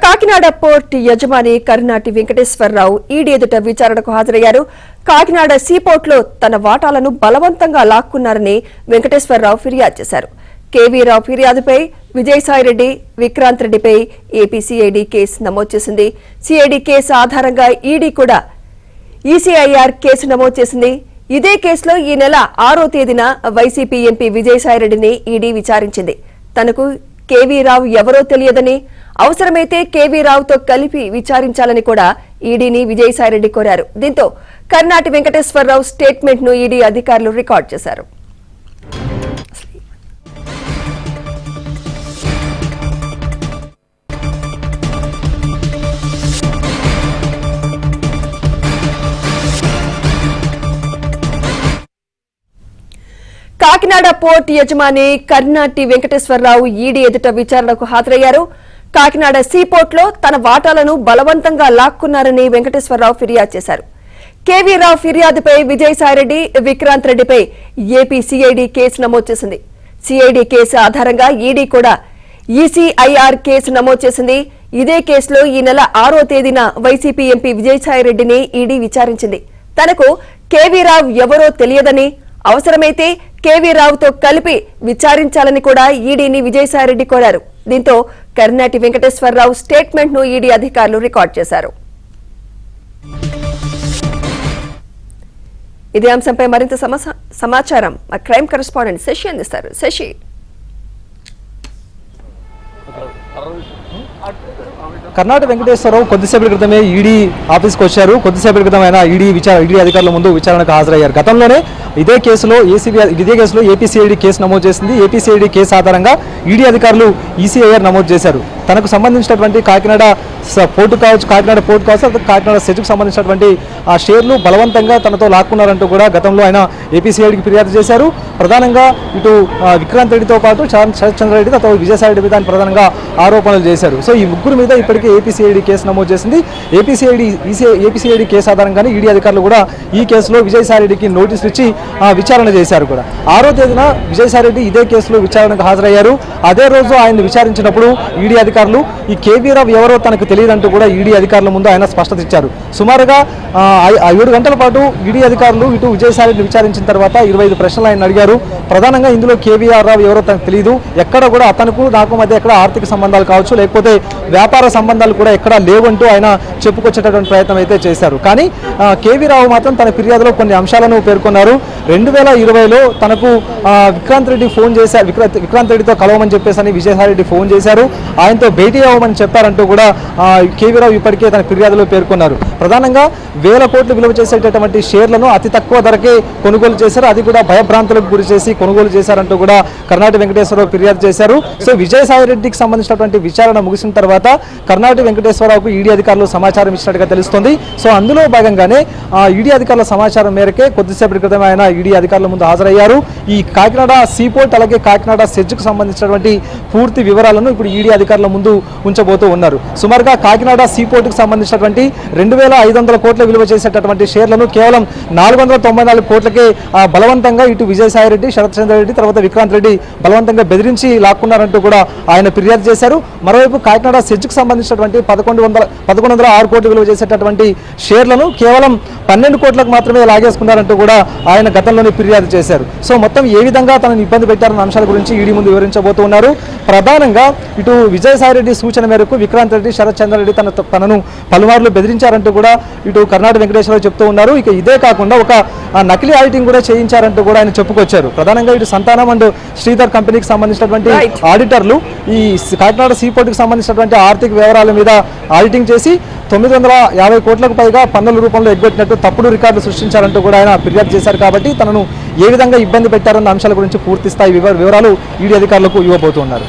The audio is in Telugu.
కాకినాడ పోర్ట్ యజమాని కర్నాటి వెంకటేశ్వరరావు ఈడీ ఎదుట విచారణకు హాజరయ్యారు. కాకినాడ సీపోర్ట్లో తన వాటాలను బలవంతంగా లాక్కున్నారని వెంకటేశ్వరరావు ఫిర్యాదు చేశారు. కేవీరావు ఫిర్యాదుపై విజయసాయిరెడ్డి, విక్రాంత్ రెడ్డిపై ఏపీ సిఐడి కేసు నమోదు చేసింది. సిఐడి కేసు ఆధారంగా ఈడీ కూడా ఈసీఐఆర్ కేసు నమోదు చేసింది. ఇదే కేసులో ఈ నెల 6వ తేదీన వైసీపీ ఎంపీ విజయసాయిరెడ్డిని ఈడీ విచారించింది. తనకు కేవీరావు ఎవరో తెలియదని, అవసరమైతే కేవీరావుతో కలిపి విచారించాలని కూడా ఈడీని విజయసాయిరెడ్డి కోరారు. దీంతో కర్నాటి వెంకటేశ్వరరావు స్టేట్మెంట్ ను ఈడీ అధికారులు రికార్డు చేశారు. కాకినాడ పోర్ట్ యజమాని కర్నాటి వెంకటేశ్వరరావు ఈడీ ఎదుట విచారణకు హాజరయ్యారు. కాకినాడ సీపోర్ట్లో తన వాటాలను బలవంతంగా లాక్కున్నారని వెంకటేశ్వరరావు ఫిర్యాదు చేశారు. కేవీరావు ఫిర్యాదుపై విజయసాయిరెడ్డి, విక్రాంత్ రెడ్డిపై ఏపీ సిఐడి కేసు నమోదు చేసింది. సిఐడి కేసు ఆధారంగా ఈడీ కూడా ఈసీఐఆర్ కేసు నమోదు చేసింది. ఇదే కేసులో ఈ నెల 6వ తేదీన వైసీపీ ఎంపీ విజయసాయిరెడ్డిని ఈడీ విచారించింది. తనకు కేవీరావు ఎవరో తెలియదని, అవసరమైతే కేవీరావుతో కలిపి విచారించాలని కూడా ఈడీని విజయసాయిరెడ్డి కోరారు. దీంతో కర్నాటి వెంకటేశ్వరరావు స్టేట్మెంట్ ను ఈడీ అధికారులు రికార్డు చేశారు. ఇదే అంశంపై మరింత సమాచారం మా క్రైమ్ కరెస్పాండెంట్ శశి అందిస్తారు. శశి, కర్నాటి వెంకటేశ్వరరావు కొద్దిసేపటి క్రితమే ఈడీ ఆఫీస్కి వచ్చారు. కొద్దిసేపటి క్రితం ఆయన ఈడీ అధికారుల ముందు విచారణకు హాజరయ్యారు. గతంలోనే ఇదే కేసులో ఏపీసీఐడి కేసు నమోదు చేసింది. ఏపీసీఐడి కేసు ఆధారంగా ఈడీ అధికారులు ఈసీఐఆర్ నమోదు చేశారు. తనకు సంబంధించినటువంటి కాకినాడ పోర్టు కావచ్చు, కాకినాడ పోర్టు కావచ్చు, కాకినాడ సెజ్కు సంబంధించినటువంటి ఆ షేర్లు బలవంతంగా తనతో లాక్కున్నారంటూ కూడా గతంలో ఆయన ఏపీసీఐడికి ఫిర్యాదు చేశారు. ప్రధానంగా ఇటు విక్రాంత్ రెడ్డితో పాటు శరత్ చంద్రారెడ్డి, తర్వాత విజయసాయిరెడ్డి మీద ప్రధానంగా ఆరోపణలు చేశారు. సో ఈ ముగ్గురు మీద ఇప్పటికే ఏపీసీఐడి కేసు నమోదు చేసింది. ఏపీసీఐడి కేసు ఆధారంగానే ఈడీ అధికారులు కూడా ఈ కేసులో విజయసాయిరెడ్డికి నోటీసులు ఇచ్చి విచారణ చేశారు కూడా. 6వ తేదీన విజయసాయిరెడ్డి ఇదే కేసులో విచారణకు హాజరయ్యారు. అదే రోజు ఆయన్ని విచారించినప్పుడు ఈడీ అధికారులు ఈ కేవీరావు ఎవరో తనకు తెలియదంటూ కూడా ఈడీ అధికారుల ముందు ఆయన స్పష్టత ఇచ్చారు. సుమారుగా 7 గంటల పాటు ఈడీ అధికారులు ఇటు విజయసాయిరెడ్డిని విచారించిన తర్వాత 25 ప్రశ్నలు ఆయన అడిగారు. ప్రధానంగా ఇందులో కేవీఆర్ రావు ఎవరో తనకు తెలియదు, ఎక్కడ కూడా అతనుకు నాకు మధ్య ఎక్కడ ఆర్థిక సంబంధాలు కావచ్చు, లేకపోతే వ్యాపార సంబంధాలు కూడా ఎక్కడా లేవంటూ ఆయన చెప్పుకొచ్చేటటువంటి ప్రయత్నం అయితే చేశారు. కానీ కేవీరావు మాత్రం తన ఫిర్యాదులో కొన్ని అంశాలను పేర్కొన్నారు. 2020లో తనకు విక్రాంత్ రెడ్డి ఫోన్ చేశారు. విక్రాంత్ రెడ్డితో కలవమని చెప్పేసి విజయసాయిరెడ్డి ఫోన్ చేశారు. ఆయనతో భేటీ అవ్వమని చెప్పారంటూ కూడా కేవీరావు ఇప్పటికే తన ఫిర్యాదులో పేర్కొన్నారు. ప్రధానంగా 1000 కోట్లు విలువ చేసేటటువంటి షేర్లను అతి తక్కువ ధరకే కొనుగోలు చేశారు. అది కూడా భయభ్రాంతులకు గురి చేసి కొనుగోలు చేశారంటూ కూడా కర్నాటి వెంకటేశ్వరరావు ఫిర్యాదు చేశారు. సో విజయసాయిరెడ్డికి సంబంధించినటువంటి విచారణ ముగిసిన తర్వాత కర్నాటి వెంకటేశ్వరరావుకు ఈడీ అధికారులు సమాచారం ఇచ్చినట్టుగా తెలుస్తోంది. సో అందులో భాగంగానే ఈడీ అధికారుల సమాచారం మేరకే కొద్దిసేపటి క్రితం ఆయన ఈడీ అధికారుల ముందు హాజరయ్యారు. ఈ కాకినాడ సీపోర్ట్ అలాగే కాకినాడ సెజ్కు సంబంధించినటువంటి పూర్తి వివరాలను ఇప్పుడు ఈడీ అధికారుల ముందు ఉంచబోతూ ఉన్నారు. సుమారుగా కాకినాడ సీపోర్టుకు సంబంధించినటువంటి 2500 కోట్ల విలువ చేసేటటువంటి షేర్లను కేవలం 494 కోట్లకే బలవంతంగా ఇటు విజయసాయిరెడ్డి, శరత్ చంద్రారెడ్డి, తర్వాత విక్రాంత్ రెడ్డి బలవంతంగా బెదిరించి లాక్కున్నారంటూ కూడా ఆయన ఫిర్యాదు చేశారు. మరోవైపు కాకినాడ సెజ్కు సంబంధించినటువంటి 1106 కోట్లు విలువ చేసేటటువంటి షేర్లను కేవలం 12 కోట్లకు మాత్రమే లాగేసుకున్నారంటూ కూడా ఆయన గతంలోనే ఫిర్యాదు చేశారు. సో మొత్తం ఏ విధంగా తనను ఇబ్బంది పెట్టారన్న అంశాల గురించి ఈడీ ముందు వివరించబోతున్నారు. ప్రధానంగా ఇటు విజయసాయిరెడ్డి సూచన మేరకు విక్రాంత్ రెడ్డి, శరత్ చంద్రారెడ్డి తనను పలుమార్లు బెదిరించారంటూ కూడా ఇటు కర్నాటి వెంకటేశ్వరరావు చెప్తూ ఉన్నారు. ఇక ఇదే కాకుండా ఒక నకిలీ ఆడిటింగ్ కూడా చేయించారంటూ కూడా ఆయన చెప్పుకొచ్చారు. ప్రధానంగా ఇటు సంతానం అండ్ శ్రీధర్ కంపెనీకి సంబంధించినటువంటి ఆడిటర్లు ఈ కాకినాడ సీపోర్టుకి సంబంధించినటువంటి ఆర్థిక వివరాల మీద ఆడిటింగ్ చేసి 950 కోట్లకు పైగా పన్నుల రూపంలో ఎగ్గొట్టినట్టు తప్పుడు రికార్డులు సృష్టించారంటూ కూడా ఆయన ఫిర్యాదు చేశారు. కాబట్టి తనను ఏ విధంగా ఇబ్బంది పెట్టారన్న అంశాల గురించి పూర్తి స్థాయి వివరాలు ఈడీ అధికారులకు ఇవ్వబోతున్నారు.